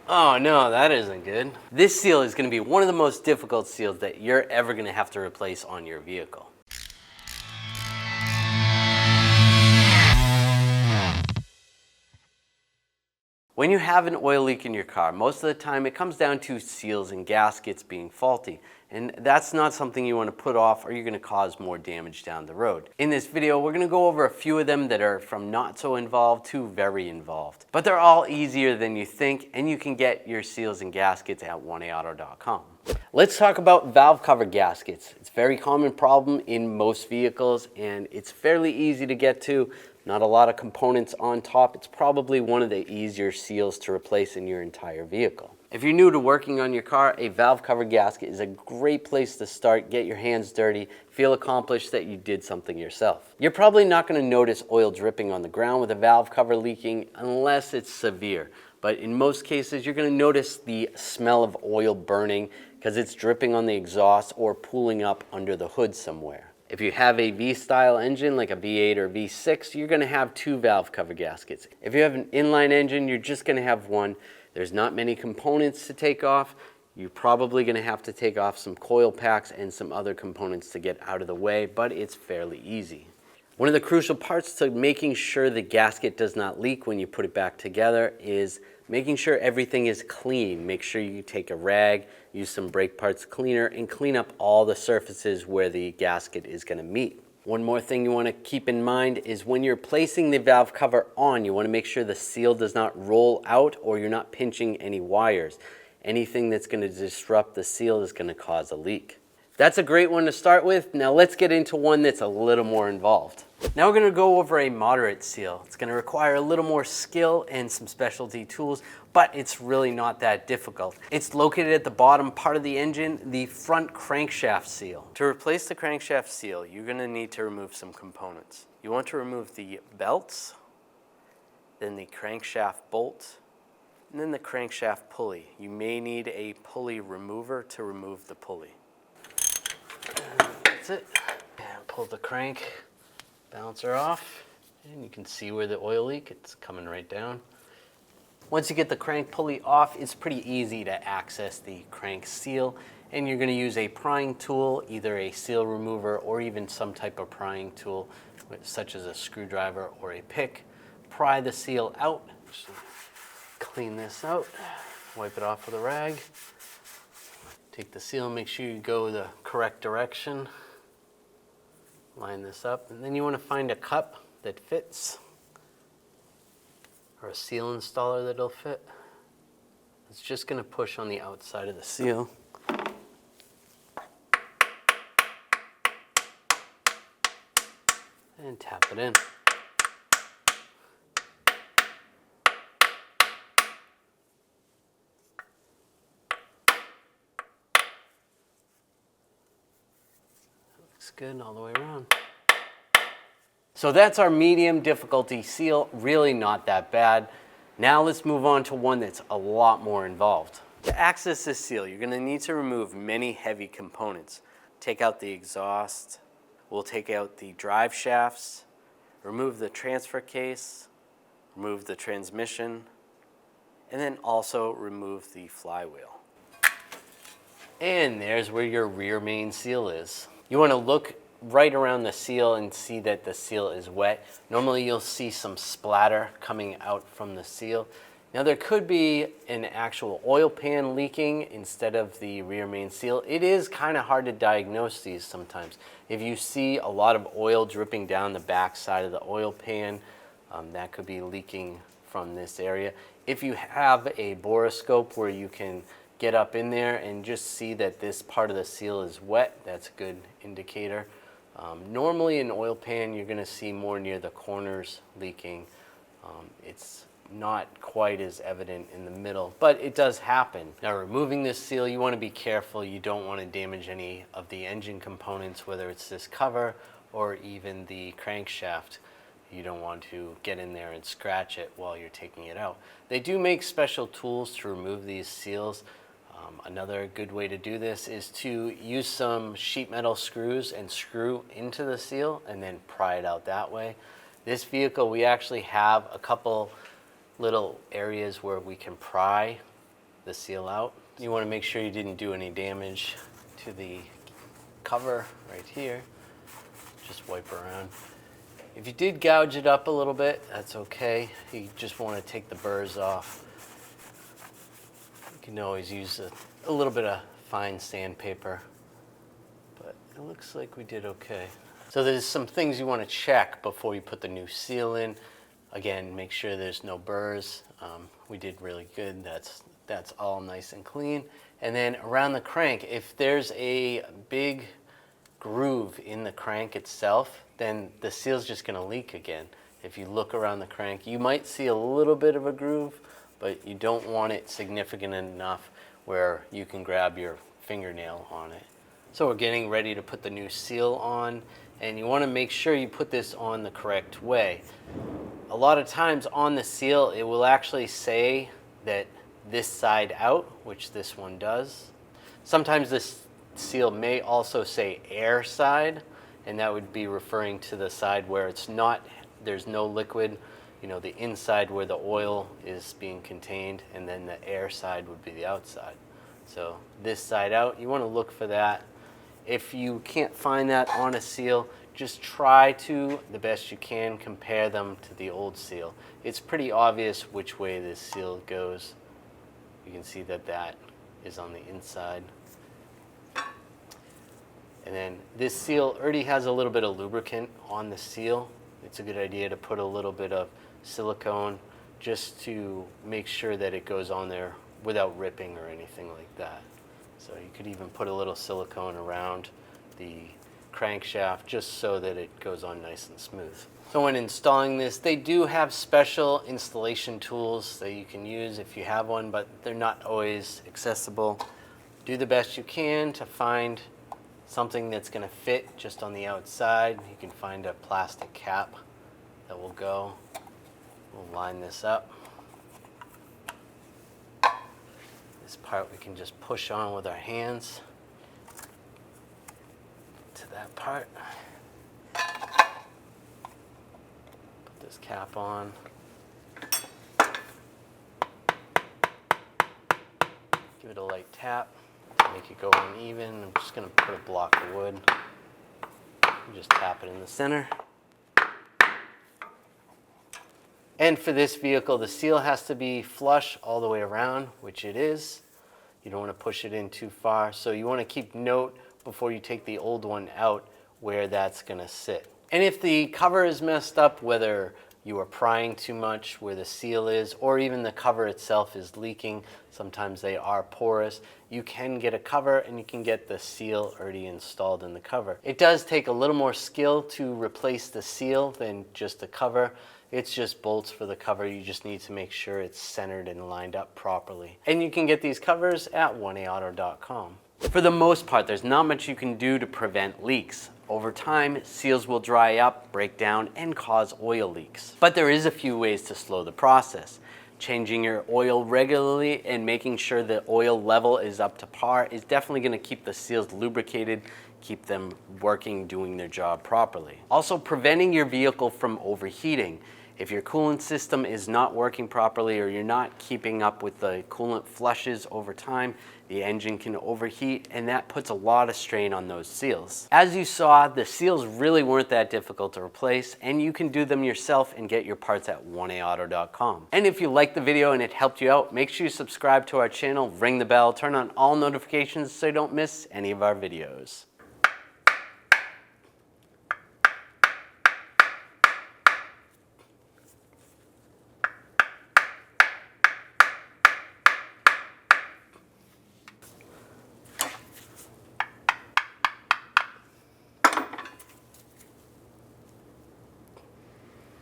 Oh no, that isn't good. This seal is going to be one of the most difficult seals that you're ever going to have to replace on your vehicle. When you have an oil leak in your car, most of the time it comes down to seals and gaskets being faulty. And that's not something you want to put off, or you're going to cause more damage down the road. In this video, we're going to go over a few of them that are from not so involved to very involved. But they're all easier than you think, and you can get your seals and gaskets at 1aauto.com. Let's talk about valve cover gaskets. It's a very common problem in most vehicles, and it's fairly easy to get to. Not a lot of components on top. It's probably one of the easier seals to replace in your entire vehicle. If you're new to working on your car, a valve cover gasket is a great place to start. Get your hands dirty, feel accomplished that you did something yourself. You're probably not going to notice oil dripping on the ground with a valve cover leaking unless it's severe. But in most cases, you're going to notice the smell of oil burning because it's dripping on the exhaust or pooling up under the hood somewhere. If you have a V-style engine like a V8 or V6, you're going to have two valve cover gaskets. If you have an inline engine, you're just going to have one. There's not many components to take off. You're probably going to have to take off some coil packs and some other components to get out of the way, but it's fairly easy. One of the crucial parts to making sure the gasket does not leak when you put it back together is making sure everything is clean. Make sure you take a rag, use some brake parts cleaner, and clean up all the surfaces where the gasket is going to meet. One more thing you want to keep in mind is when you're placing the valve cover on, you want to make sure the seal does not roll out or you're not pinching any wires. Anything that's going to disrupt the seal is going to cause a leak. That's a great one to start with. Now let's get into one that's a little more involved. Now we're going to go over a moderate seal. It's going to require a little more skill and some specialty tools, but it's really not that difficult. It's located at the bottom part of the engine, the front crankshaft seal. To replace the crankshaft seal, you're going to need to remove some components. You want to remove the belts, then the crankshaft bolt, and then the crankshaft pulley. You may need a pulley remover to remove the pulley. That's it. And pull the crank balancer off, and you can see where the oil leak, it's coming right down. Once you get the crank pulley off, it's pretty easy to access the crank seal, and you're going to use a prying tool, either a seal remover or even some type of prying tool such as a screwdriver or a pick. Pry the seal out. Just clean this out, wipe it off with a rag. Take the seal, make sure you go the correct direction. Line this up, and then you want to find a cup that fits, or a seal installer that'll fit. It's just going to push on the outside of the seal. And tap it in. Good all the way around. So that's our medium difficulty seal, really not that bad. Now let's move on to one that's a lot more involved. To access this seal, you're going to need to remove many heavy components. Take out the exhaust, we'll take out the drive shafts, remove the transfer case, remove the transmission, and then also remove the flywheel. And there's where your rear main seal is. You want to look right around the seal and see that the seal is wet. Normally you'll see some splatter coming out from the seal. Now there could be an actual oil pan leaking instead of the rear main seal. It is kind of hard to diagnose these sometimes. If you see a lot of oil dripping down the back side of the oil pan, that could be leaking from this area. If you have a borescope where you can get up in there and just see that this part of the seal is wet, that's a good indicator. Normally in oil pan you're going to see more near the corners leaking. It's not quite as evident in the middle, but it does happen. Now removing this seal, you want to be careful. You don't want to damage any of the engine components, whether it's this cover or even the crankshaft. You don't want to get in there and scratch it while you're taking it out. They do make special tools to remove these seals. Another good way to do this is to use some sheet metal screws and screw into the seal and then pry it out that way. This vehicle, we actually have a couple little areas where we can pry the seal out. You want to make sure you didn't do any damage to the cover right here. Just wipe around. If you did gouge it up a little bit, that's okay. You just want to take the burrs off. You can always use a little bit of fine sandpaper, but it looks like we did okay. So there's some things you want to check before you put the new seal in. Again, make sure there's no burrs. We did really good. That's all nice and clean. And then around the crank, if there's a big groove in the crank itself, then the seal's just going to leak again. If you look around the crank, you might see a little bit of a groove, but you don't want it significant enough where you can grab your fingernail on it. So we're getting ready to put the new seal on, and you want to make sure you put this on the correct way. A lot of times on the seal, it will actually say that this side out, which this one does. Sometimes this seal may also say air side, and that would be referring to the side where it's not, there's no liquid, you know, the inside where the oil is being contained, and then the air side would be the outside. So this side out, you want to look for that. If you can't find that on a seal, just try to, the best you can, compare them to the old seal. It's pretty obvious which way this seal goes. You can see that that is on the inside. And then this seal already has a little bit of lubricant on the seal. It's a good idea to put a little bit of silicone just to make sure that it goes on there without ripping or anything like that. So you could even put a little silicone around the crankshaft just so that it goes on nice and smooth. So when installing this, they do have special installation tools that you can use if you have one, but they're not always accessible. Do the best you can to find something that's going to fit just on the outside. You can find a plastic cap that will go. We'll line this up. This part we can just push on with our hands to that part. Put this cap on. Give it a light tap to make it go uneven. I'm just going to put a block of wood and just tap it in the center. And for this vehicle, the seal has to be flush all the way around, which it is. You don't want to push it in too far. So you want to keep note before you take the old one out where that's going to sit. And if the cover is messed up, whether you are prying too much where the seal is, or even the cover itself is leaking, sometimes they are porous, you can get a cover and you can get the seal already installed in the cover. It does take a little more skill to replace the seal than just the cover. It's just bolts for the cover. You just need to make sure it's centered and lined up properly. And you can get these covers at 1aauto.com. For the most part, there's not much you can do to prevent leaks. Over time, seals will dry up, break down, and cause oil leaks. But there is a few ways to slow the process. Changing your oil regularly and making sure the oil level is up to par is definitely going to keep the seals lubricated, keep them working, doing their job properly. Also, preventing your vehicle from overheating. If your coolant system is not working properly or you're not keeping up with the coolant flushes over time, the engine can overheat, and that puts a lot of strain on those seals. As you saw, the seals really weren't that difficult to replace, and you can do them yourself and get your parts at 1aauto.com. And if you liked the video and it helped you out, make sure you subscribe to our channel, ring the bell, turn on all notifications so you don't miss any of our videos.